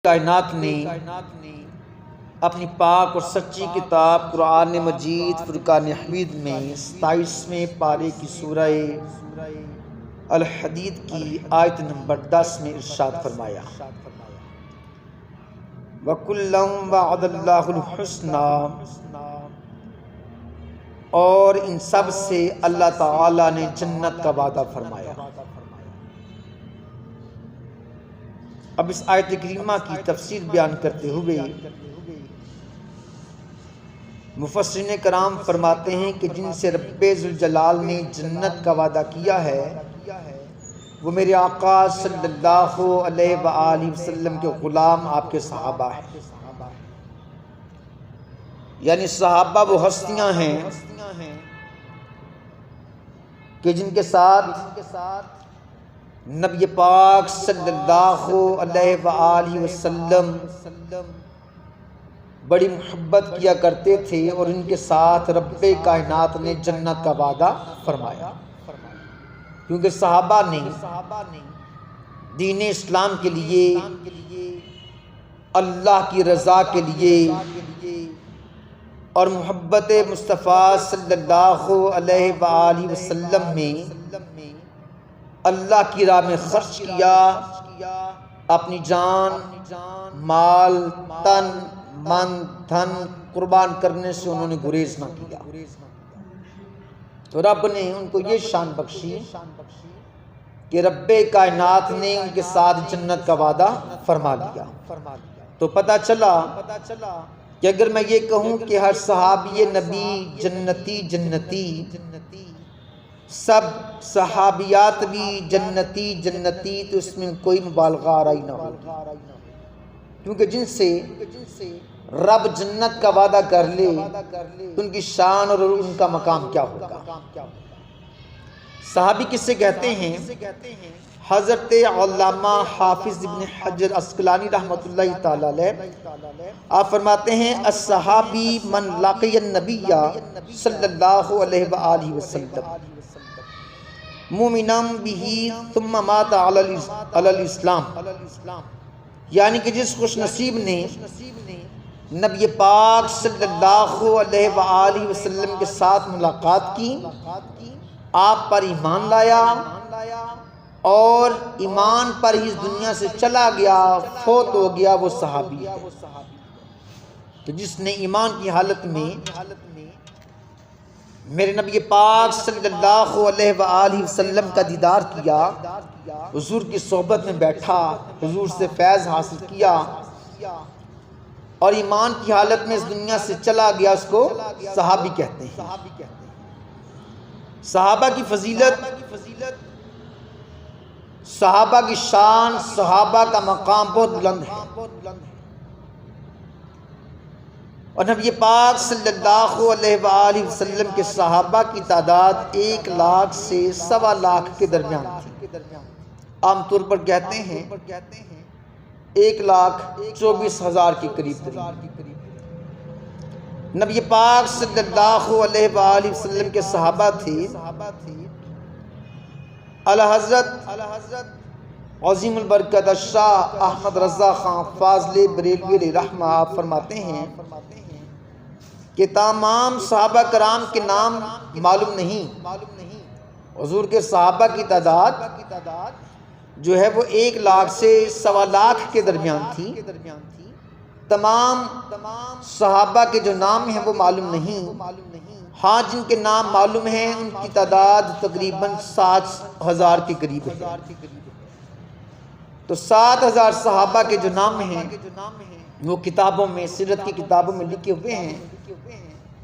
کائنات نے اپنی پاک اور سچی کتاب قرآن مجید فرقان حمید میں 27ویں پارے کی سورہ الحدید کی آیت نمبر 10 میں ارشاد فرمایا وَكُلًّا وَعَدَ اللَّهُ الْحُسْنَى، اور ان سب سے اللہ تعالی نے جنت کا وعدہ فرمایا۔ اب اس آیت کریمہ کی تفسیر بیان کرتے ہوئے مفسرین کرام فرماتے ہیں کہ جن سے رب ذوالجلال نے جنت کا وعدہ کیا ہے وہ میرے آقا صلی اللہ علیہ وآلہ وسلم کے غلام آپ کے صحابہ ہیں، یعنی صحابہ وہ ہستیاں ہیں کہ جن کے ساتھ نبی پاک صلی اللہ علیہ وآلہ وسلم بڑی محبت کیا کرتے تھے، اور ان کے ساتھ رب کائنات نے جنت کا وعدہ فرمایا، کیونکہ صحابہ نے دین اسلام کے لیے، اللہ کی رضا کے لیے اور محبت مصطفیٰ صلی اللہ علیہ وآلہ وسلم میں اللہ کی راہ میں خرچ کیا، اپنی جان، مال، تن، من، دھن قربان کرنے سے انہوں نے گریز نہ کیا، تو رب نے ان کو یہ شان بخشی کہ رب کائنات نے ان کے ساتھ جنت کا وعدہ فرما لیا۔ تو پتہ چلا کہ اگر میں یہ کہوں کہ ہر صحابی نبی جنتی، سب صحابیات بھی جنتی، تو اس میں کوئی مبالغہ آرائی نہ ہوگی، کیونکہ جن سے رب جنت کا وعدہ کر لے ان کی شان اور ان کا مقام کیا ہوگا۔ صحابی کس سے کہتے ہیں؟ حضرت علامہ حافظ ابن حجر عسقلانی رحمۃ اللہ تعالی علیہ آپ فرماتے ہیں الصحابی من لقی النبی صلی اللہ علیہ وآلہ وسلم مومنا بہ ثم مات علی الاسلام، یعنی کہ جس خوش نصیب نے نبی پاک صلی اللہ علیہ وآلہ وسلم کے ساتھ ملاقات کی، آپ پر ایمان لایا اور ایمان پر ہی اس دنیا سے چلا گیا، فوت ہو گیا، وہ صحابی ہے۔ تو جس نے ایمان کی حالت میں میرے نبی پاک صلی اللہ علیہ وآلہ وسلم کا دیدار کیا، حضور کی صحبت میں بیٹھا، حضور سے فیض حاصل کیا اور ایمان کی حالت میں اس دنیا سے چلا گیا، اس کو صحابی کہتے ہیں۔ صحابہ کی فضیلت، صحابہ کی شان، صحابہ کا مقام بہت بلند ہے، اور نبی پاک صلی اللہ علیہ وآلہ وسلم کے صحابہ کی تعداد 1,00,000 سے 1,25,000 کے درمیان تھی۔ عام طور پر کہتے ہیں 1,24,000 کے قریب تھی۔ نبی پاک صلی اللہ علیہ وآلہ وسلم کے صحابہ تھے حضرت عظیم البرکت الشاہ احمد رضا خان فاضل بریلوی علیہ رحمہ آپ فرماتے ہیں کہ تمام صحابہ کرام کے نام معلوم نہیں، حضور کے صحابہ کی تعداد جو ہے وہ 1,00,000 سے 1,25,000 کے درمیان تھی۔ تمام صحابہ کے جو نام ہیں وہ معلوم نہیں، ہاں جن کے نام معلوم ہیں ان کی تعداد تقریباً 7,000 کے قریب ہے۔ تو 7,000 صحابہ کے جو نام ہیں وہ کتابوں میں، سیرت کی کتابوں میں لکھے ہوئے ہیں،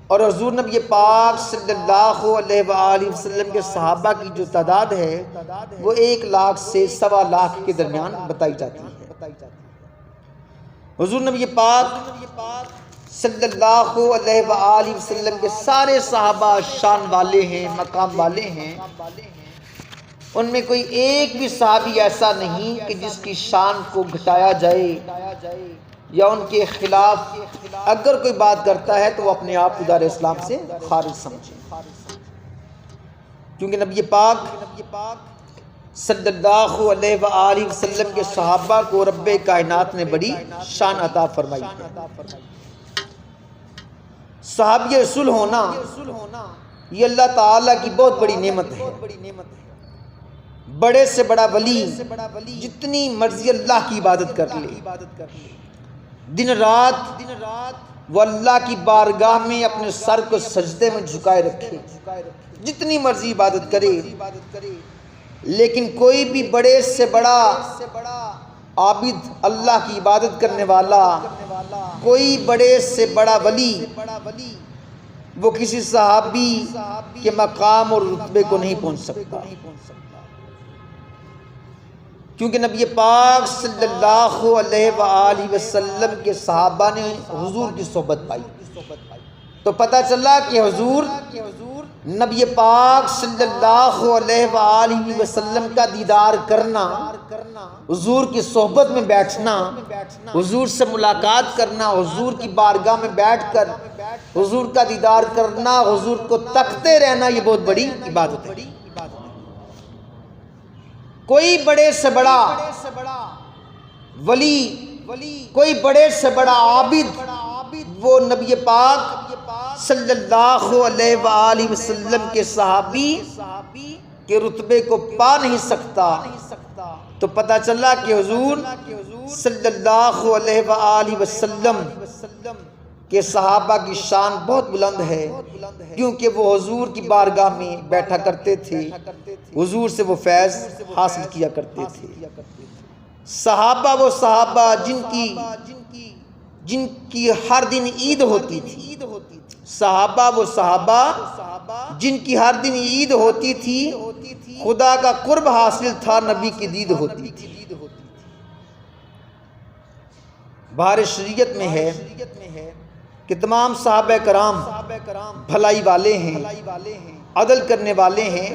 اور حضور نبی پاک صلی اللہ علیہ وآلہ وسلم کے صحابہ کی جو تعداد ہے وہ 1,00,000 سے 1,25,000 کے درمیان بتائی جاتی ہے۔ حضور نبی پاک صلی اللہ علیہ وآلہ وسلم کے سارے صحابہ شان والے ہیں، مقام والے ہیں، ان میں کوئی ایک بھی صحابی ایسا نہیں کہ جس کی شان کو گھٹایا جائے یا ان کے خلاف اگر کوئی بات کرتا ہے تو وہ اپنے آپ کو دار اسلام سے خارج سمجھے، کیونکہ نبی پاک صلی اللہ علیہ وآلہ وسلم کے صحابہ کو رب کائنات نے بڑی شان عطا فرمائی ہے۔ صحابی رسول ہونا یہ اللہ تعالیٰ کی بہت بڑی نعمت ہے۔ بڑے سے بڑا ولی جتنی مرضی اللہ کی عبادت کر لے، دن رات وہ اللہ کی بارگاہ میں اپنے سر کو سجدے میں جھکائے رکھے، جتنی مرضی عبادت کرے، لیکن کوئی بھی بڑے سے بڑا عابد، اللہ کی عبادت کرنے والا، کوئی بڑے سے بڑا ولی وہ کسی صحابی کے مقام اور رتبے کو نہیں پہنچ سکتا، کیونکہ نبی پاک صلی اللہ علیہ وآلہ وسلم کے صحابہ نے حضور کی صحبت پائی، تو پتہ چلا کہ حضور نبی پاک صلی اللہ علیہ وآلہ وسلم کا دیدار کرنا، حضور کی صحبت میں بیٹھنا، حضور سے ملاقات کرنا، حضور کی بارگاہ میں بیٹھ کر حضور کا دیدار کرنا، حضور کو تکتے رہنا، یہ بہت بڑی عبادت ہے۔ کوئی بڑے سے بڑا ولی، کوئی بڑے سے بڑا عابد وہ نبی پاک صلی اللہ علیہ وآلہ وسلم کے صحابی کے رتبے کو پا نہیں سکتا، تو پتہ چلا کہ حضور صلی اللہ علیہ وآلہ وسلم کہ صحابہ کی شان بہت بلند ہے، کیونکہ وہ حضور کی بارگاہ میں بیٹھا کرتے تھے، حضور سے وہ فیض حاصل کیا کرتے تھے۔ صحابہ وہ صحابہ جن کی ہر دن عید ہوتی تھی، صحابہ وہ صحابہ جن کی ہر دن عید ہوتی تھی، خدا کا قرب حاصل تھا، نبی کی دید ہوتی تھی۔ بہار شریعت میں ہے کہ تمام صحابہ کرام بھلائی والے ہیں، عدل کرنے والے ہیں،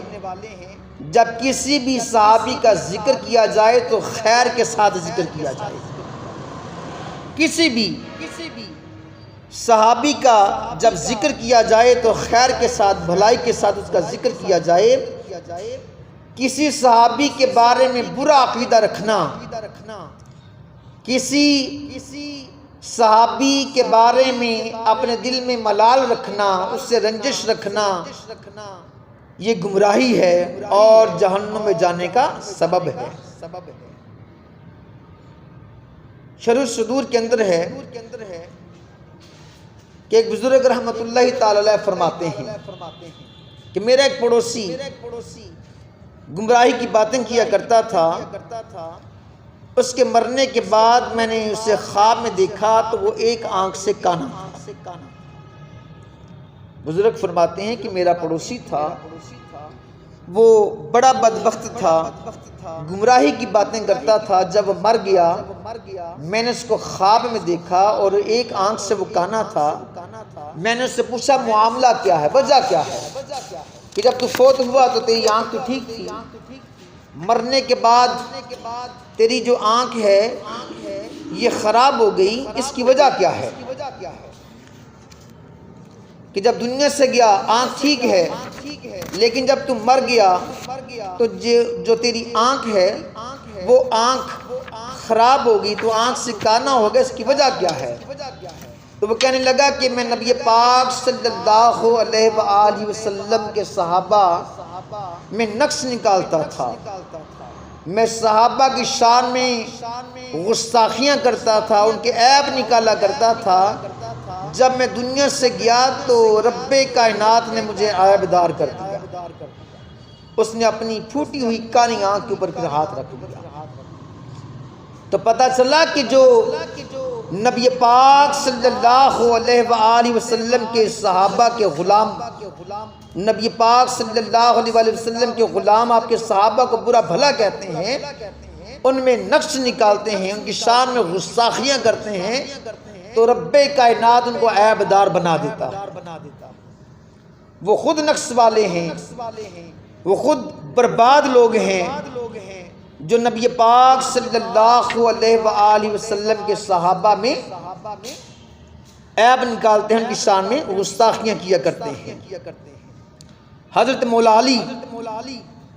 جب کسی بھی صحابی کا ذکر کیا جائے تو خیر کے ساتھ ذکر کیا جائے، کسی بھی صحابی کا جب ذکر کیا جائے تو خیر کے ساتھ، بھلائی کے ساتھ اس کا ذکر کیا جائے۔ کسی صحابی کے بارے میں برا عقیدہ رکھنا، کسی صحابی کے بارے میں اپنے دل میں ملال رکھنا، اس سے رنجش رکھنا، یہ گمراہی ہے اور جہنم میں جانے کا سبب ہے۔ شرح الصدور کے اندر ہے کہ ایک بزرگ رحمت اللہ تعالی علیہ فرماتے ہیں کہ میرا ایک پڑوسی گمراہی کی باتیں کیا کرتا تھا، اس کے مرنے کے بعد میں نے اسے خواب میں دیکھا تو وہ ایک آنکھ سے کانا تھا۔ بزرگ فرماتے ہیں کہ میرا پڑوسی تھا، وہ بڑا بدبخت تھا، گمراہی کی باتیں کرتا تھا۔ جب وہ مر گیا میں نے اس کو خواب میں دیکھا اور ایک آنکھ سے وہ کانا تھا۔ میں نے اس سے پوچھا معاملہ کیا ہے، وجہ کیا ہے، کہ جب تو فوت ہوا تو تیری آنکھ تو ٹھیک تھی، مرنے کے بعد تیری جو آنکھ ہے یہ خراب ہو گئی، اس کی وجہ کیا ہے؟ کہ جب دنیا سے گیا آنکھ ٹھیک ہے، لیکن جب تم مر گیا تو جو تیری آنکھ ہے وہ آنکھ خراب ہوگی، تو آنکھ سے کانا ہوگا، اس کی وجہ کیا ہے؟ تو وہ کہنے لگا کہ میں نبی پاک صلی اللہ علیہ وآلہ وسلم کے صحابہ میں نقص نکالتا تھا، میں صحابہ کی شان میں گستاخیاں کرتا تھا، ان کے عیب نکالا کرتا تھا۔ جب میں دنیا سے گیا تو رب کائنات نے مجھے عیب دار کر دیا، اس نے اپنی پھوٹی ہوئی کانی آنکھ کے اوپر ہاتھ رکھ دیا۔ تو پتہ چلا کہ جو نبی پاک صلی اللہ علیہ وآلہ وسلم کے صحابہ کے غلام، نبی پاک صلی اللہ علیہ وآلہ وسلم کے غلام آپ کے صحابہ کو برا بھلا کہتے ہیں، ان میں نقص نکالتے ہیں، ان کی شان میں گستاخیاں کرتے ہیں، تو رب کائنات ان کو عیب دار بنا دیتا۔ وہ خود نقص والے ہیں، وہ خود برباد لوگ ہیں جو نبی پاک صلی اللہ علیہ وآلہ وسلم کے صحابہ میں عیب نکالتے ہیں، ان کی شان میں گستاخیاں کیا کرتے ہیں۔ حضرت مولا علی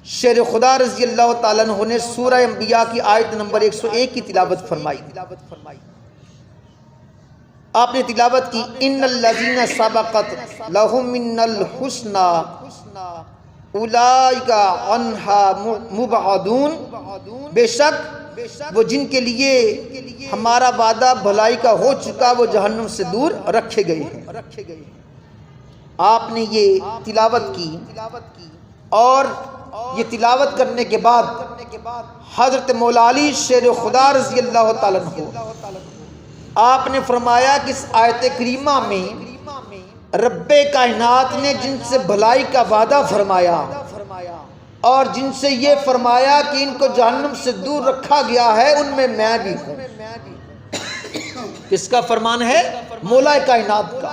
شیر خدا رضی اللہ تعالیٰ عنہ نے سورہ انبیاء کی آیت نمبر 101 کی تلاوت فرمائی۔ آپ نے تلاوت کی ان الذین سبقت لہم من الحسنی اولئک عنہا مبعدون، بے شک وہ جن کے لیے ہمارا وعدہ بھلائی کا ہو چکا وہ جہنم سے دور رکھے گئے ہیں۔ آپ نے یہ تلاوت کی اور یہ تلاوت کرنے کے بعد حضرت مولا علی شیر خدا رضی اللہ تعالیٰ عنہ آپ نے فرمایا کہ اس آیت کریمہ میں رب کائنات نے جن سے بھلائی کا وعدہ فرمایا اور جن سے یہ فرمایا کہ ان کو جہنم سے دور رکھا گیا ہے، ان میں بھی ہوں۔ کس کا فرمان ہے؟ مولا کائنات کا،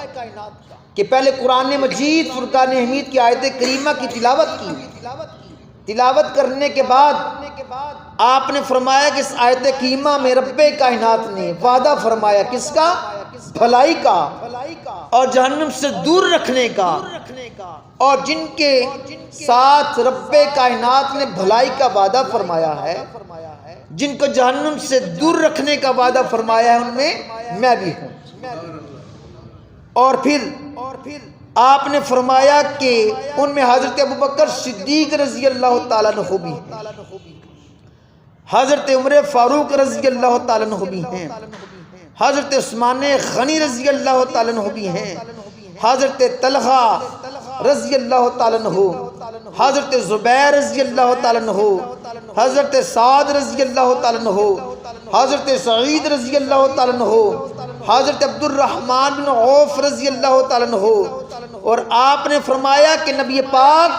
کہ پہلے قرآن مجید فرقان حمید کی آیت کریمہ کی تلاوت کرنے کے بعد آپ نے فرمایا کہ اس آیت کریمہ میں رب کائنات نے وعدہ فرمایا کس کا؟ بھلائی کا اور جہنم سے دور رکھنے کا، اور جن کے ساتھ رب کائنات نے بھلائی کا وعدہ فرمایا ہے، جن کو جہنم سے دور رکھنے کا وعدہ فرمایا ہے، ان میں بھی ہوں۔ اور پھر آپ نے فرمایا کہ ان میں حضرت ابوبکر صدیق رضی اللہ تعالیٰ عنہ بھی ہیں، حضرت عمر فاروق رضی اللہ تعالیٰ عنہ بھی ہیں، حضرت عثمان غنی رضی اللہ تعالیٰ عنہ بھی ہیں، حضرت طلحہ رضی اللہ تعالیٰ عنہ، حضرت زبیر رضی اللہ تعالیٰ عنہ، حضرت سعد رضی اللہ تعالیٰ عنہ، حضرت سعید رضی اللہ تعالیٰ عنہ، حضرت عبد الرحمن بن عوف رضی اللہ تعالیٰ عنہ۔ اور آپ نے فرمایا کہ نبی پاک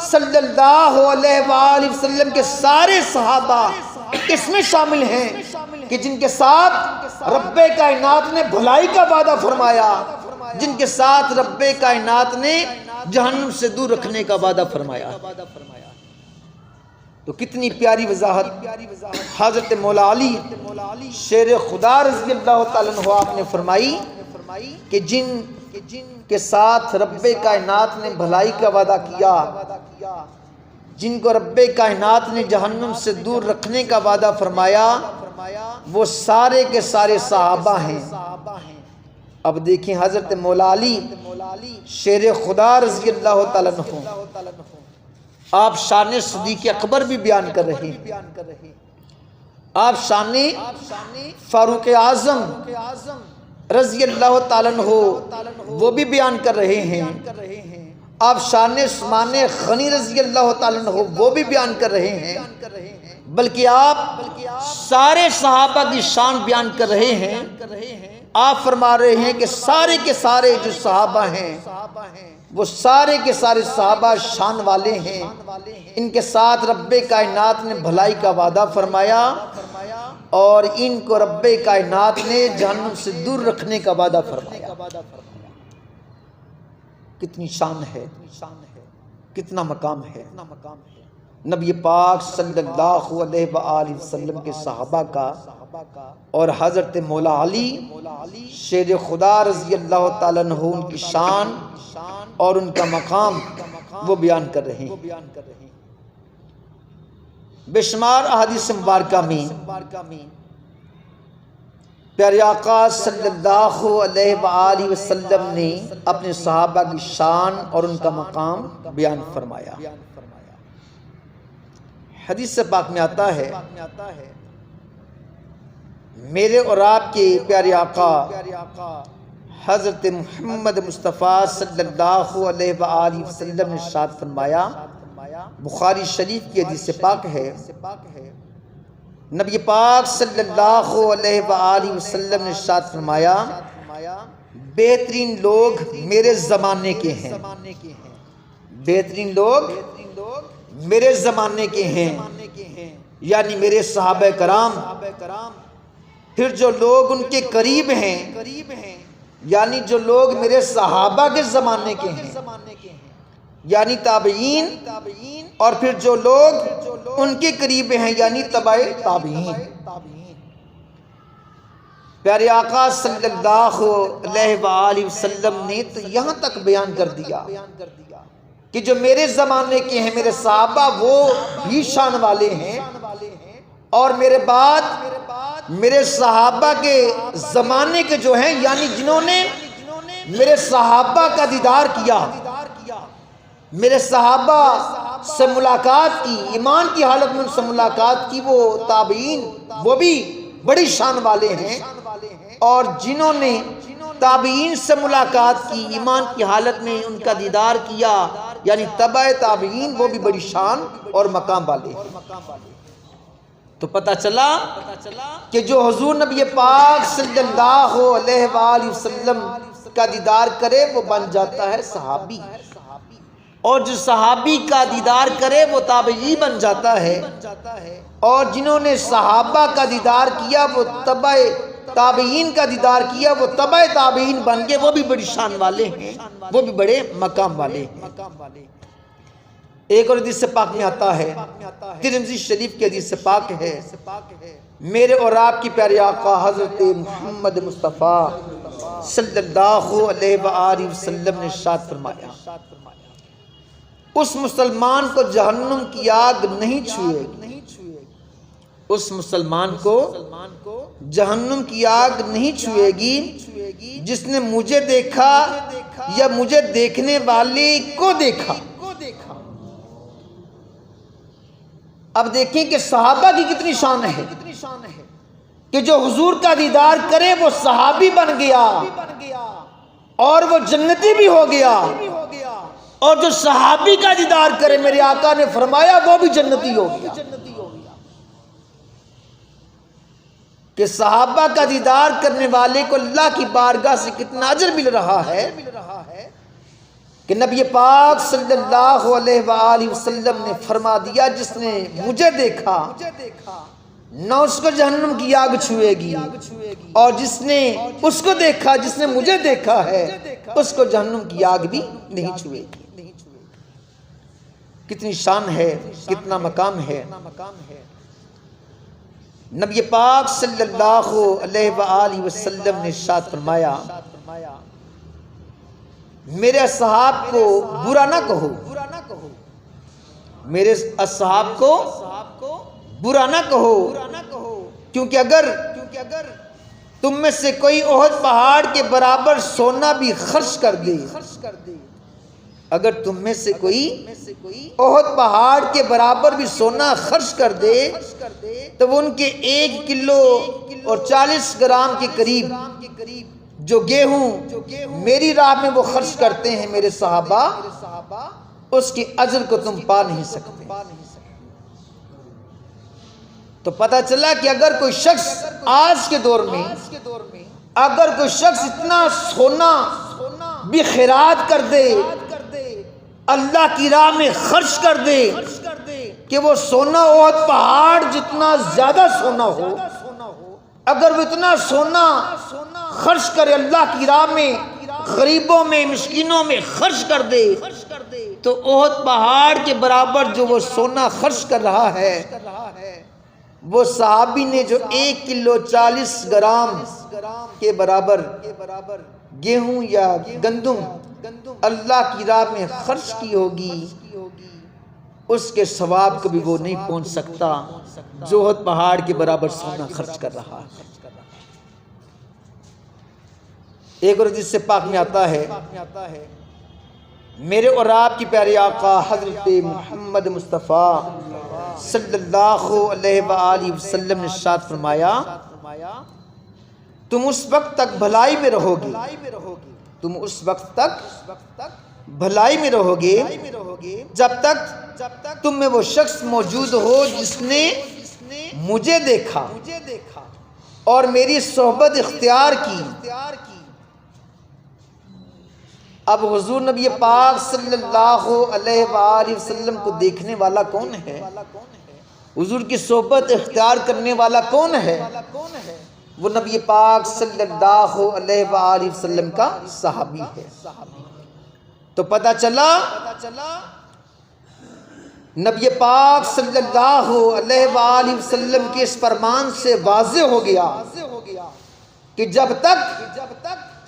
صلی اللہ علیہ وآلہ وسلم کے سارے صحابہ اس میں شامل ہیں کہ جن کے ساتھ رب کائنات نے بھلائی کا وعدہ فرمایا، جن کے ساتھ رب کائنات نے جہنم سے دور رکھنے کا وعدہ فرمایا۔ تو کتنی پیاری وضاحت حضرت مولا علی شیر خدا رضی اللہ تعالیٰ عنہ آپ نے فرمائی کہ جن کے ساتھ رب کائنات نے بھلائی کا وعدہ کیا، جن کو رب کائنات نے جہنم سے دور رکھنے کا وعدہ فرمایا، وہ سارے کے سارے صحابہ ہیں۔ اب دیکھیں حضرت مولا علی شیر خدا رضی اللہ تعالیٰ عنہ آپ شان صدیق اکبر بھی بیان کر رہے ہیں، آپ شان فاروق اعظم رضی اللہ تعالیٰ عنہ وہ بھی بیان کر رہے ہیں، آپ شان عثمان غنی رضی اللہ تعالیٰ عنہ وہ بھی بیان کر رہے ہیں، بلکہ آپ سارے صحابہ کی شان بیان کر رہے ہیں۔ آپ فرما رہے ہیں کہ سارے کے سارے جو صحابہ ہیں وہ سارے کے سارے صحابہ شان والے ہیں، ان کے ساتھ رب کائنات نے بھلائی کا وعدہ فرمایا اور ان کو رب کائنات نے جہنم سے دور رکھنے کا وعدہ فرمایا۔ کتنی شان ہے، کتنا مقام ہے نبی پاک صلی اللہ علیہ وآلہ وسلم کے صحابہ کا، اور حضرت مولا علی شیر خدا رضی اللہ تعالیٰ عنہ ان کی شان اور ان کا مقام وہ بیان کر رہے ہیں۔ بے شمار احادیث مبارکہ میں پیارے آقا صلی اللہ علیہ وآلہ وسلم نے اپنے صحابہ کی شان اور ان کا مقام بیان فرمایا۔ حدیث سے پاک میں آتا ہے میرے اور آپ کے پیارے آقا حضرت محمد مصطفیٰ صلی اللہ علیہ وآلہ وسلم نے ارشاد فرمایا، بخاری شریف کی حدیث پاک ہے، نبی پاک صلی اللہ علیہ وآلہ وسلم نے ارشاد فرمایا، بہترین لوگ میرے زمانے کے ہیں، بہترین لوگ میرے زمانے کے ہیں، یعنی میرے صحابہ کرام، پھر جو لوگ ان کے قریب ہیں یعنی جو لوگ میرے صحابہ کے زمانے کے ہیں یعنی تابعین، اور پھر جو لوگ ان کے قریب ہیں یعنی تبع تابعین۔ پیارے آقا صلی اللہ علیہ وآلہ وسلم نے تو یہاں تک بیان کر دیا کہ جو میرے زمانے کے ہیں میرے صحابہ وہ بھی شان والے ہیں، اور میرے بعد میرے صحابہ کے زمانے کے جو ہیں، یعنی جنہوں نے میرے صحابہ کا دیدار کیا، میرے صحابہ سے ملاقات کی، ایمان کی حالت میں ان سے ملاقات کی، وہ تابعین وہ بھی بڑی شان والے ہیں، اور جنہوں نے تابعین سے ملاقات کی، ایمان کی حالت میں ان کا دیدار کیا، یعنی تبع تابعین وہ بھی بڑی شان اور مقام والے ہیں۔ تو پتہ چلا کہ جو حضور نبی پاک صلی اللہ علیہ وآلہ وسلم کا دیدار کرے وہ بن جاتا ہے صحابی، اور جو صحابی کا دیدار کرے وہ تابعی بن جاتا ہے، اور جنہوں نے صحابہ کا دیدار کیا وہ تبع تابعین کا دیدار کیا، وہ تبع تابعین بن گئے، وہ بھی بڑی شان والے ہیں، وہ بھی بڑے مقام والے ہیں۔ ایک اور حدیث پاک میں آتا ہے، ترمذی شریف کی حدیث پاک ہے، میرے اور آپ کی پیارے آقا حضرت محمد مصطفیٰ صلی اللہ علیہ وآلہ وسلم نے ارشاد فرمایا، اس مسلمان کو جہنم کی آگ نہیں چھوئے گی، اس مسلمان کو جہنم کی آگ نہیں چھوئے گی جس نے مجھے دیکھا یا مجھے دیکھنے والے کو دیکھا۔ اب دیکھیں کہ صحابہ کی کتنی شان ہے کہ جو حضور کا دیدار کرے وہ صحابی بن گیا اور وہ جنتی بھی ہو گیا، اور جو صحابی کا دیدار کرے میرے آقا نے فرمایا وہ بھی جنتی ہو گیا۔ کہ صحابہ کا دیدار کرنے والے کو اللہ کی بارگاہ سے کتنا اجر مل رہا ہے کہ نبی پاک صلی اللہ علیہ وآلہ وسلم نے فرما دیا، جس نے مجھے دیکھا نہ اس کو جہنم کی آگ چھوئے گی، اور جس نے اس کو دیکھا جس نے مجھے دیکھا ہے اس کو جہنم کی آگ بھی نہیں چھوئے گی۔ کتنی شان ہے، کتنا مقام ہے۔ نبی پاک صلی اللہ علیہ وآلہ وسلم نے ارشاد فرمایا، میرے اصحاب کو برا نہ کہو، میرے اصحاب کو برا نہ کہو، کیونکہ اگر تم میں سے کوئی احد پہاڑ کے برابر سونا بھی خرچ کر دے، اگر تم میں سے کوئی احد پہاڑ کے برابر بھی سونا خرچ کر دے تو وہ ان کے 1 کلو اور 40 گرام کے قریب جو گیہوں میری راہ میں وہ خرچ کرتے ہیں میرے صحابہ، اس کی اجر کو تم پا نہیں سکتے۔ تو پتہ چلا کہ اگر کوئی شخص آج کے دور میں اگر کوئی شخص اتنا سونا بھی خیرات کر دے، اللہ کی راہ میں خرچ کر دے کہ وہ سونا احد پہاڑ جتنا زیادہ سونا ہو، اگر وہ اتنا سونا خرچ کرے اللہ کی راہ میں، غریبوں میں مسکینوں میں خرچ کر دے، تو احد پہاڑ کے برابر جو وہ سونا خرچ کر رہا ہے، وہ صحابی نے جو 1 کلو 40 گرام کے برابر گیہوں یا گندم اللہ کی راہ میں خرچ کی ہوگی، اس کے ثواب کو بھی وہ نہیں پہنچ سکتا جو احد پہاڑ کے برابر سونا خرچ کر رہا ہے۔ ایک اور حدیث پاک میں آتا ہے، میرے اور آپ کی پیارے آقا حضرت محمد مصطفیٰ صلی اللہ علیہ وآلہ وسلم نے ارشاد فرمایا، تم اس وقت تک بھلائی میں رہو گے، تم اس وقت تک بھلائی میں رہو گے جب تک تم میں وہ شخص موجود ہو جس نے مجھے دیکھا اور میری صحبت اختیار کی۔ اب حضور نبی پاک صلی اللہ علیہ وآلہ وسلم کو دیکھنے والا کون ہے؟ حضور کی صحبت اختیار کرنے والا کون ہے؟ وہ نبی پاک صلی اللہ علیہ وآلہ وسلم کا صحابی ہے۔ تو پتہ چلا نبی پاک صلی اللہ علیہ وآلہ وسلم کے اس فرمان سے واضح ہو گیا کہ جب تک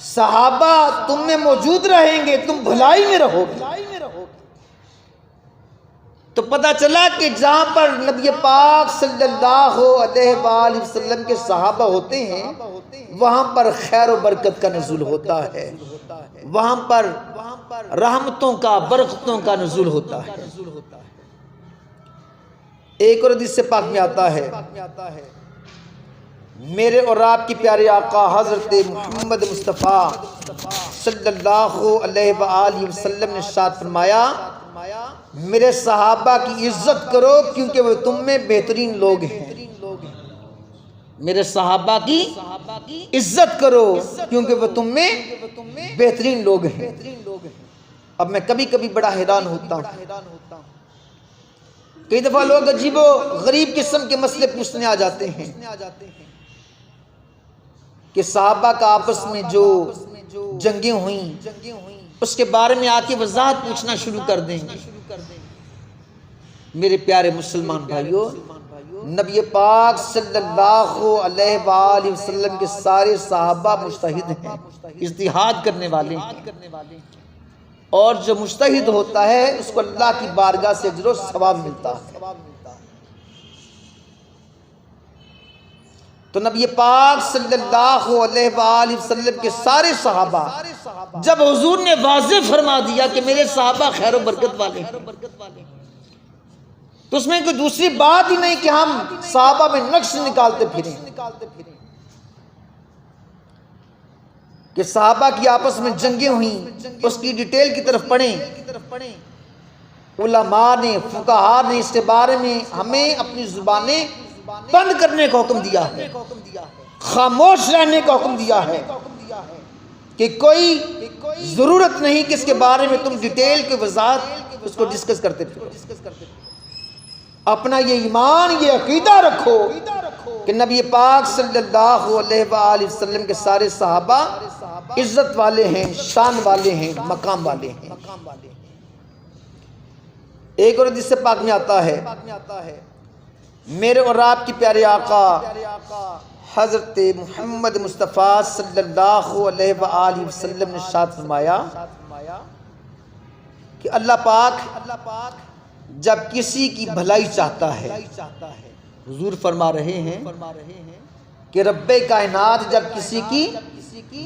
صحابہ تم میں موجود رہیں گے تم بھلائی میں رہو گے، تو پتہ چلا کہ جہاں پر نبی پاک صلی اللہ علیہ وآلہ وسلم کے صحابہ ہوتے ہیں وہاں پر خیر و برکت کا نزول ہوتا ہے، وہاں پر رحمتوں کا برکتوں کا نزول ہوتا ہے۔ ایک اور حدیث سے پاک میں آتا ہے، میرے اور آپ کی پیارے آقا حضرت محمد مصطفیٰ صلی اللہ علیہ وآلہ وسلم نے ارشاد فرمایا، میرے صحابہ کی عزت کرو کیونکہ وہ تم میں بہترین لوگ ہیں۔ میرے صحابہ کی عزت کرو کیونکہ وہ تم میں بہترین لوگ ہیں۔ اب میں کبھی کبھی بڑا حیران ہوتا ہوں، کئی دفعہ لوگ عجیب و غریب قسم کے مسئلے پوچھنے آ جاتے ہیں کہ صحابہ کا آپس میں جو جنگیں ہوئیں اس کے بارے میں آ کے وضاحت پوچھنا شروع کر دیں۔ میرے پیارے مسلمان بھائیوں، نبی پاک صلی اللہ علیہ وآلہ وسلم کے سارے صحابہ مجتہد ہیں، اجتہاد کرنے والے ہیں، اور جو مجتہد ہوتا ہے اس کو اللہ کی بارگاہ سے اجر و ثواب ملتا ہے۔ تو نبی پاک صلی اللہ علیہ وآلہ وسلم کے سارے صحابہ جب حضور نے واضح فرما دیا کہ میرے صحابہ خیر و برکت والے ہیں تو اس میں کوئی دوسری بات ہی نہیں کہ ہم صحابہ میں نقش نکالتے پھریں کہ صحابہ کی آپس میں جنگیں ہوئیں اس کی ڈیٹیل کی طرف پڑھیں۔ علماء نے فقہاء نے اس کے بارے میں ہمیں اپنی زبانیں بند کرنے کا حکم دیا ہے، خاموش رہنے کا حکم دیا ہے کہ کوئی ضرورت نہیں کہ اس کے بارے میں تم ڈیٹیل کی وضاحت اس کو ڈسکس کرتے پھرو۔ اپنا یہ ایمان، یہ عقیدہ رکھو کہ نبی پاک صلی اللہ علیہ وآلہ وسلم کے سارے صحابہ عزت والے ہیں، شان والے ہیں، مقام والے ہیں۔ ایک اور حدیث سے پاک میں آتا ہے، میرے اور آپ کی پیارے آقا حضرت محمد مصطفیٰ صلی اللہ علیہ وآلہ وسلم نے ارشاد فرمایا کہ اللہ پاک جب کسی کی بھلائی چاہتا ہے، حضور فرما رہے ہیں کہ رب کائنات جب کسی کی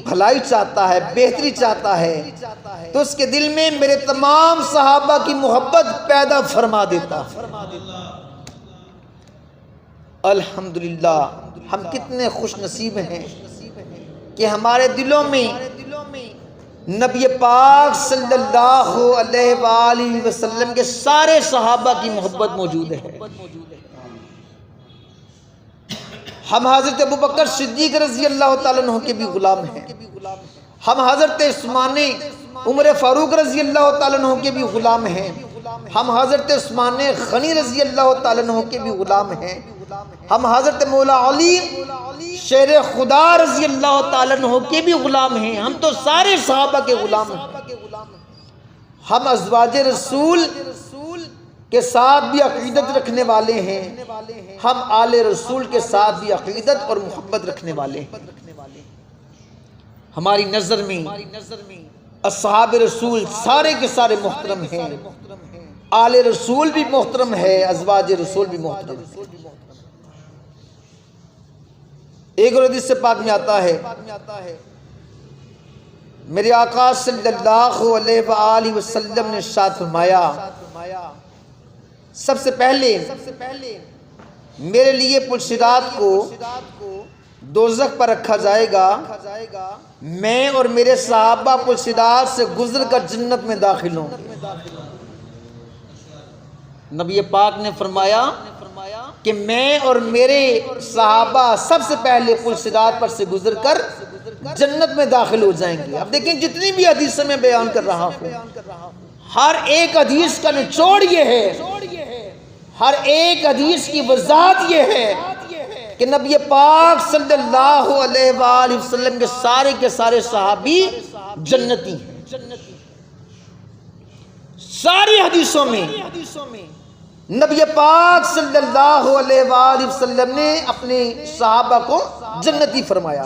بھلائی چاہتا ہے، بہتری چاہتا ہے تو اس کے دل میں میرے تمام صحابہ کی محبت پیدا فرما دیتا ہے۔ الحمدللہ ہم کتنے خوش نصیب ہیں کہ ہمارے دلوں میں نبی پاک صلی اللہ علیہ وآلہ وسلم کے سارے صحابہ کی محبت موجود ہے۔ ہم حضرت ابوبکر صدیق رضی اللہ تعالیٰ عنہ کے بھی غلام ہیں، ہم حضرت عثمان عمر فاروق رضی اللہ تعالیٰ عنہ کے بھی غلام ہیں، ہم حضرت عثمان غنی رضی اللہ تعالیٰ عنہ کے بھی غلام ہیں، ہم حضرت مولا علی شیر خدا رضی اللہ تعالیٰ عنہ کے بھی غلام ہیں۔ ہم تو سارے صحابہ کے غلام ہیں۔ ہم ازواج رسول کے ساتھ بھی عقیدت رکھنے والے ہیں، ہم آل رسول کے ساتھ بھی عقیدت اور محبت رکھنے والے ہیں۔ ہماری نظر میں اصحاب رسول سارے کے سارے محترم ہیں، آل رسول بھی محترم ہے، ازواج رسول بھی محترم ہے۔ ایک اور حدیث سے پاک میں آتا ہے، میرے آقا صلی اللہ علیہ وآلہ وسلم نے ارشاد فرمایا، سب سے پہلے میرے لیے پلصراط کو دوزخ پر رکھا جائے گا، میں اور میرے صحابہ پلصراط سے گزر کر جنت میں داخل ہوں۔ نبی پاک نے فرمایا کہ میں اور میرے صحابہ سب سے پہلے پلصراط پر سے گزر کر جنت میں داخل ہو جائیں گے۔ اب دیکھیں جتنی بھی حدیث میں بیان کر رہا ہوں، ہر ایک حدیث کا نچوڑ یہ ہے، ہر ایک حدیث کی وضاحت یہ ہے کہ نبی پاک صلی اللہ علیہ وآلہ وسلم کے سارے صحابی جنتی ہیں۔ ساری حدیثوں میں نبی پاک صلی اللہ علیہ وآلہ وسلم نے اپنے صحابہ کو جنتی فرمایا۔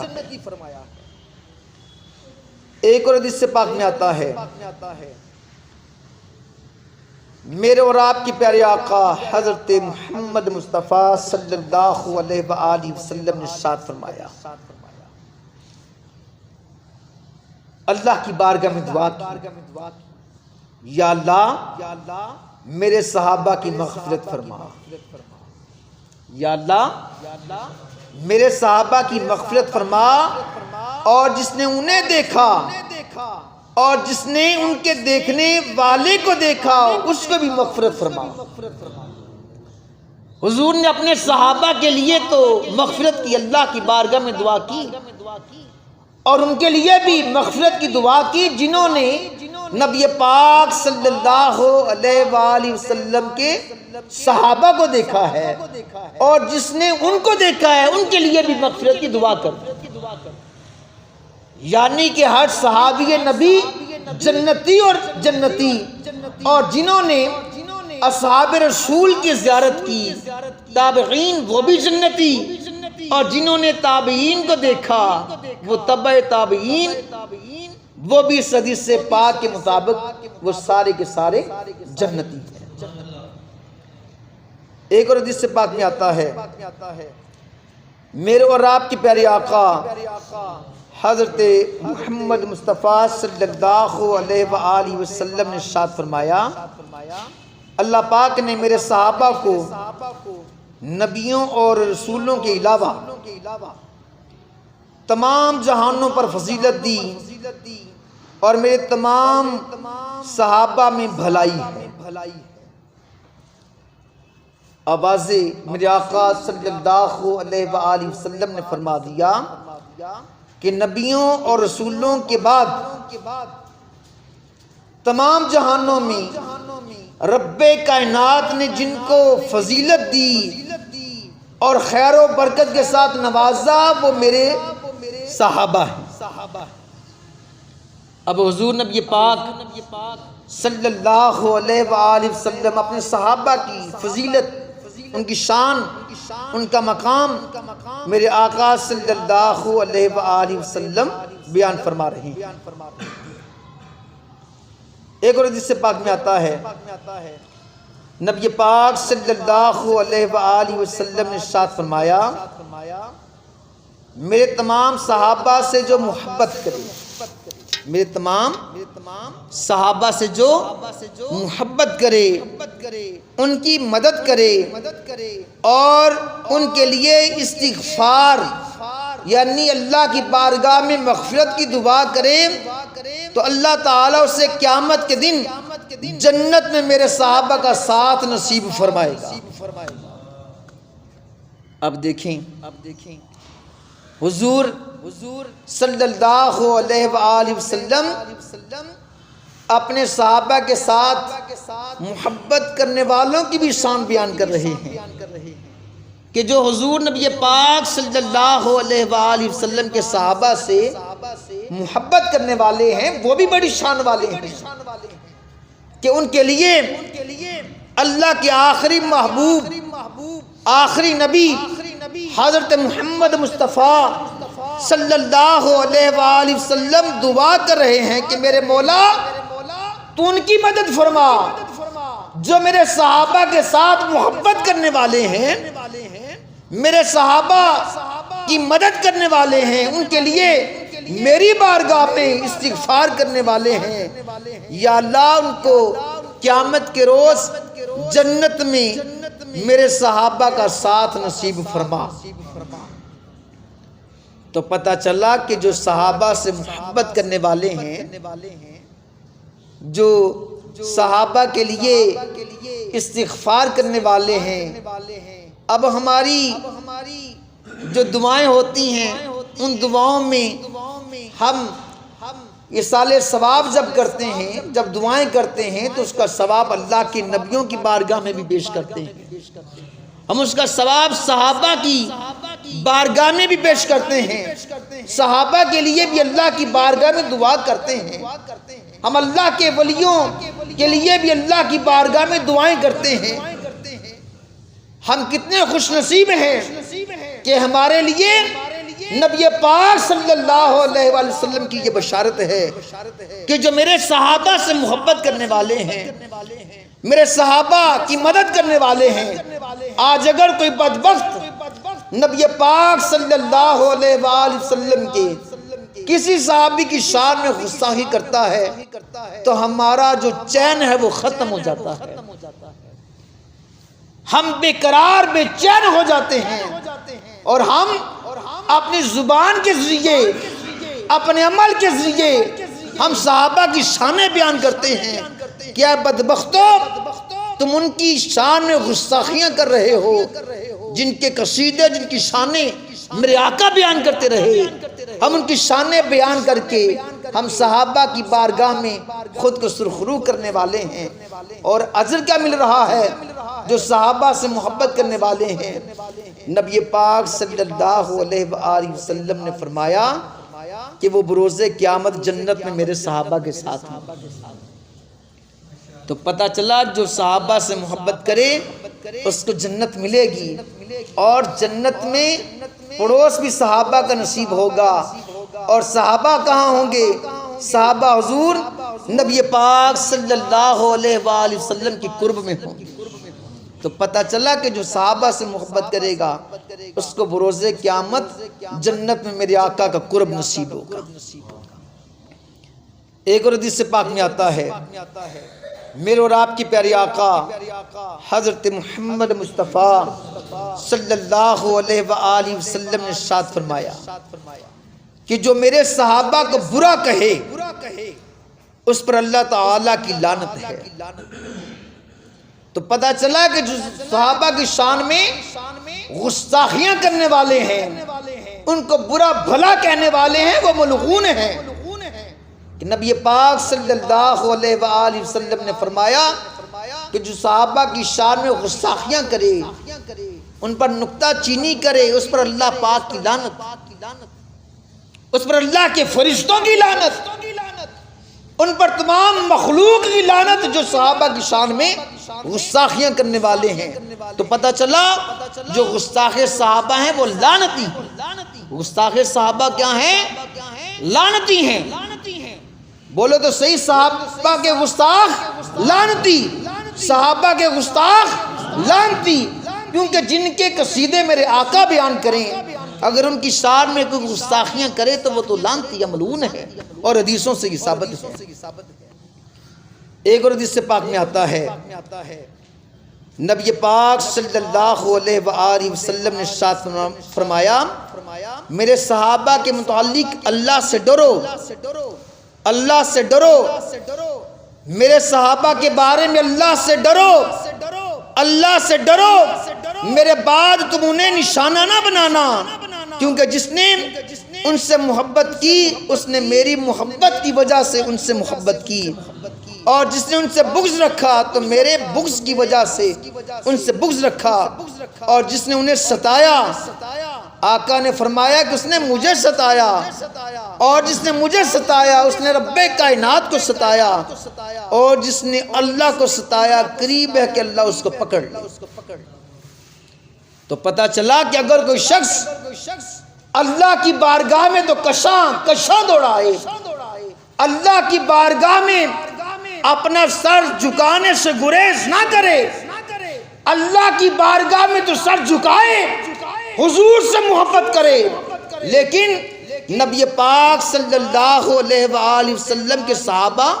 ایک اور حدیث سے پاک میں آتا ہے، میرے اور آپ کی پیارے آقا حضرت محمد مصطفیٰ صلی اللہ علیہ وآلہ وسلم نے ارشاد فرمایا، اللہ کی بارگاہ میں دعا کی، یا اللہ میرے صحابہ کی مغفرت فرما، یا اللہ میرے صحابہ کی مغفرت فرما، اور جس نے انہیں دیکھا اور جس نے ان کے دیکھنے والے کو دیکھا اس کو بھی مغفرت فرما۔ حضور نے اپنے صحابہ کے لیے تو مغفرت کی، اللہ کی بارگاہ میں دعا کی، اور ان کے لیے بھی مغفرت کی دعا کی جنہوں نے نبی پاک صلی اللہ علیہ وآلہ وسلم کے صحابہ کو دیکھا ہے، اور جس نے ان کو دیکھا ہے ان کے لیے بھی مغفرت کی دعا کر، یعنی کہ ہر صحابی نبی جنتی اور جنتی، اور جنہوں نے اصحاب رسول کی زیارت کی تابعین وہ بھی جنتی، اور جنہوں نے تابعین کو دیکھا وہ تبع تابعین وہ بھی اس حدیث پاک کے مطابق وہ سارے کے سارے جنتی ہیں۔ ایک اور حدیث پاک میں آتا ہے، میرے اور آپ کی پیارے آقا حضرت محمد مصطفیٰ صلی اللہ علیہ وآلہ وسلم نے ارشاد فرمایا، اللہ پاک نے میرے صحابہ کو نبیوں اور رسولوں کے علاوہ تمام جہانوں پر فضیلت دی، اور میرے تمام صحابہ میں بھلائی ہے۔ آواز میرے آقا صلی اللہ علیہ وآلہ وسلم نے فرما دیا کہ نبیوں اور رسولوں کے بعد تمام جہانوں میں رب کائنات نے جن کو فضیلت دی اور خیر و برکت کے ساتھ نوازا وہ میرے صحابہ ہیں۔ اب حضور نبی پاک صلی اللہ علیہ وآلہ وسلم اپنے صحابہ کی فضیلت، ان کی شان، ان کا مقام میرے آقا صلی اللہ علیہ وآلہ وسلم بیان فرما رہے ہیں۔ ایک اور حدیث پاک میں آتا ہے، نبی پاک صلی اللہ علیہ وآلہ وسلم نے ارشاد فرمایا، میرے تمام صحابہ سے جو محبت کرے، میرے تمام صحابہ سے جو محبت کرے، ان کی مدد کرے، اور ان کے لیے استغفار یعنی اللہ کی بارگاہ میں مغفرت کی دعا کرے، تو اللہ تعالیٰ اسے قیامت کے دن جنت میں میرے صحابہ کا ساتھ نصیب فرمائے گا۔ اب دیکھیں حضور صلی اللہ علیہ وآلہ وسلم اپنے صحابہ کے ساتھ محبت کرنے والوں کی بھی شان بیان کر رہے ہیں کہ جو حضور نبی پاک صلی اللہ علیہ وآلہ وسلم کے صحابہ سے محبت کرنے والے ہیں وہ بھی بڑی شان والے ہیں، کہ ان کے لیے اللہ کے آخری محبوب، آخری نبی حضرت محمد مصطفیٰ صلی اللہ علیہ وآلہ وسلم دعا کر رہے ہیں کہ میرے مولا تو ان کی مدد فرما جو میرے صحابہ کے ساتھ محبت کرنے والے ہیں، میرے صحابہ کی مدد کرنے والے ہیں، ان کے لیے میری بارگاہ میں استغفار کرنے والے ہیں، یا اللہ ان کو قیامت کے روز جنت میں میرے صحابہ کا ساتھ نصیب فرما۔ تو پتہ چلا کہ جو صحابہ سے محبت کرنے والے ہیں، جو صحابہ کے لیے استغفار کرنے والے ہیں، اب ہماری جو دعائیں ہوتی ہیں ان دعاؤں میں ہم ایصال ثواب جب کرتے ہیں، جب دعائیں کرتے ہیں تو اس کا ثواب اللہ کے نبیوں کی بارگاہ میں بھی پیش کرتے ہیں، ہم اس کا ثواب صحابہ کی بارگاہ میں بھی پیش کرتے ہیں، صحابہ کے لیے بھی اللہ کی بارگاہ میں دعا کرتے ہیں، ہم اللہ کے ولیوں کے لیے بھی اللہ کی بارگاہ میں دعائیں کرتے ہیں۔ ہم کتنے خوش نصیب ہیں کہ ہمارے لیے نبی پاک صلی اللہ علیہ وآلہ وسلم کی یہ بشارت ہے کہ جو میرے صحابہ سے محبت کرنے والے ہیں میرے صحابہ کی مدد کرنے والے ہیں۔ آج اگر کوئی بدبخت نبی پاک صلی اللہ علیہ وآلہ وسلم کے کسی صحابی کی شان میں غصاہی کرتا ہے تو ہمارا جو چین ہے وہ ختم ہو جاتا ہے، ہم بے قرار بے چین ہو جاتے ہیں، اور ہم اپنی زبان کے ذریعے اپنے عمل کے ذریعے ہم صحابہ کی شانیں بیان کرتے ہیں۔ کیا بدبختو تم ان کی شان میں غستاخیاں کر رہے ہو، جن کے قصیدے جن کی شانیں میرے آقا بیان کرتے رہے، ہم ان کی شانیں بیان کر کے ہم صحابہ کی بارگاہ میں خود کو سرخرو کرنے والے ہیں، اور اجر کیا مل رہا ہے؟ جو صحابہ سے محبت کرنے والے ہیں۔ نبی پاک صلی اللہ علیہ وآلہ وسلم نے فرمایا کہ وہ بروز قیامت جنت میں میرے صحابہ کے ساتھ ہیں۔ تو پتہ چلا جو صحابہ سے محبت کرے اس کو جنت ملے گی، اور جنت میں پڑوس بھی صحابہ کا نصیب ہوگا۔ اور صحابہ کہاں ہوں گے؟ صحابہ حضور نبی پاک صلی اللہ علیہ وآلہ وسلم کی قرب میں ہوں گے۔ تو پتہ چلا کہ جو صحابہ سے محبت کرے گا اس کو بروز قیامت جنت میں میرے آقا کا قرب نصیب ہوگا۔ ایک اور حدیث پاک میں آتا ہے، میرے اور آپ کی پیاری آقا حضرت محمد مصطفیٰ صلی اللہ علیہ وآلہ وسلم نے ارشاد فرمایا کہ جو میرے صحابہ کو برا کہے اس پر اللہ تعالیٰ کی لعنت ہے۔ تو پتہ چلا کہ جو صحابہ کی شان میں غستاخیاں کرنے والے ہیں، ان کو برا بھلا کہنے والے ہیں، وہ ملعون ہیں۔ کہ نبی پاک صلی اللہ علیہ وآلہ وسلم نے فرمایا کہ جو صحابہ کی شان میں غستاخیاں کرے، ان پر نکتہ چینی کرے، اس پر اللہ پاک کی لعنت، اس پر اللہ کے فرشتوں کی لعنت، ان پر تمام مخلوق کی لعنت جو صحابہ کی شان میں غستاخیاں کرنے والے ہیں۔ تو پتہ چلا جو گستاخ صحابہ ہیں وہ لعنتی ہیں۔ گستاخ صحابہ کیا ہیں؟ لعنتی ہیں۔ بولو تو صحیح، صحابہ کے گستاخ لعنتی، صحابہ کے گستاخ لعنتی، کیونکہ جن کے قصیدے میرے آقا بیان کریں اگر ان کی شان میں کوئی گستاخیاں کرے تو وہ تو لعنتی یا ملعون ہے، اور حدیثوں سے یہ ثابت ہے۔ ایک اور حدیث پاک میں آتا ہے، نبی پاک صلی اللہ علیہ وآلہ وسلم نے ارشاد فرمایا میرے صحابہ کے متعلق اللہ سے ڈرو، اللہ سے ڈرو، میرے صحابہ کے بارے میں اللہ سے ڈرو، اللہ سے ڈرو، میرے بعد تم انہیں نشانہ نہ بنانا، کیونکہ جس نے ان سے محبت کی اس نے میری محبت کی وجہ سے ان سے محبت کی، اور جس نے ان سے بغض رکھا تو میرے بغض کی وجہ سے ان سے بغض رکھا، اور جس نے انہیں ستایا، آقا نے فرمایا کہ اس نے مجھے ستایا، اور جس نے مجھے ستایا اس نے رب کائنات کو ستایا، اور جس نے اللہ کو ستایا قریب ہے کہ اللہ اس کو پکڑ لے۔ تو پتہ چلا کہ اگر کوئی شخص اللہ کی بارگاہ میں تو کشاں دوڑائے، اللہ کی بارگاہ میں اپنا سر جھکانے سے گریز نہ کرے، اللہ کی بارگاہ میں تو سر جھکائے، حضور سے محبت کرے، لیکن نبی پاک صلی اللہ علیہ وآلہ وسلم کے صحابہ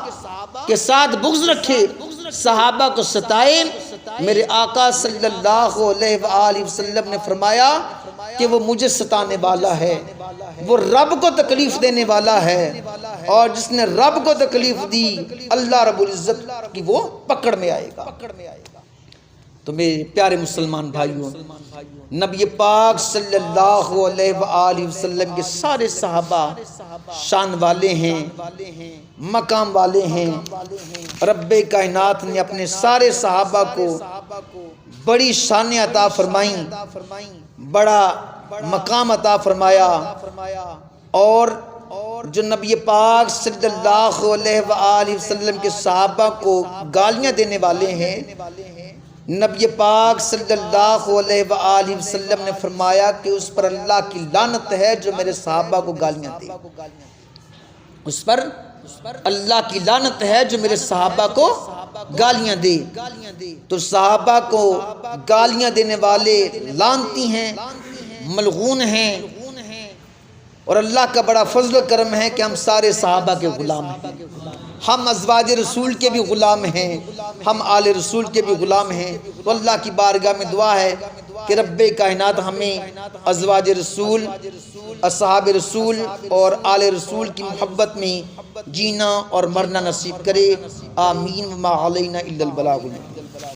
کے ساتھ بغض رکھے، صحابہ کو ستائے، میرے آقا صلی اللہ علیہ وآلہ وسلم نے فرمایا کہ وہ مجھے ستانے والا ہے، وہ رب کو تکلیف دینے والا ہے، اور جس نے رب کو تکلیف دی اللہ رب العزت کی وہ پکڑ میں آئے گا۔ تو میرے پیارے مسلمان بھائیوں، نبی پاک صلی اللہ علیہ وآلہ وسلم کے سارے صحابہ شان والے ہیں، مقام والے ہیں۔ رب کائنات نے اپنے سارے صحابہ کو بڑی شان عطا فرمائیں، بڑا مقام عطا فرمایا، اور جو نبی پاک صلی اللہ علیہ وآلہ وسلم کے صحابہ کو گالیاں دینے والے ہیں، نبی پاک صلی اللہ علیہ وآلہ وسلم نے فرمایا کہ اس پر اللہ کی لعنت ہے جو میرے صحابہ کو گالیاں دے۔ اس پر اللہ کی لعنت ہے جو میرے صحابہ کو گالیاں دے۔ تو صحابہ کو گالیاں دینے والے لعنتی ہیں، ملعون ہیں، اور اللہ کا بڑا فضل و کرم ہے کہ ہم سارے صحابہ کے غلام ہیں، ہم ازواج رسول کے بھی غلام ہیں، ہم آل رسول کے بھی غلام ہیں۔ تو اللہ کی بارگاہ میں دعا ہے کہ رب کائنات ہمیں ازواج رسول، اصحاب رسول اور آل رسول کی محبت میں جینا اور مرنا نصیب کرے، آمین۔ وما علینا الا البلاغ۔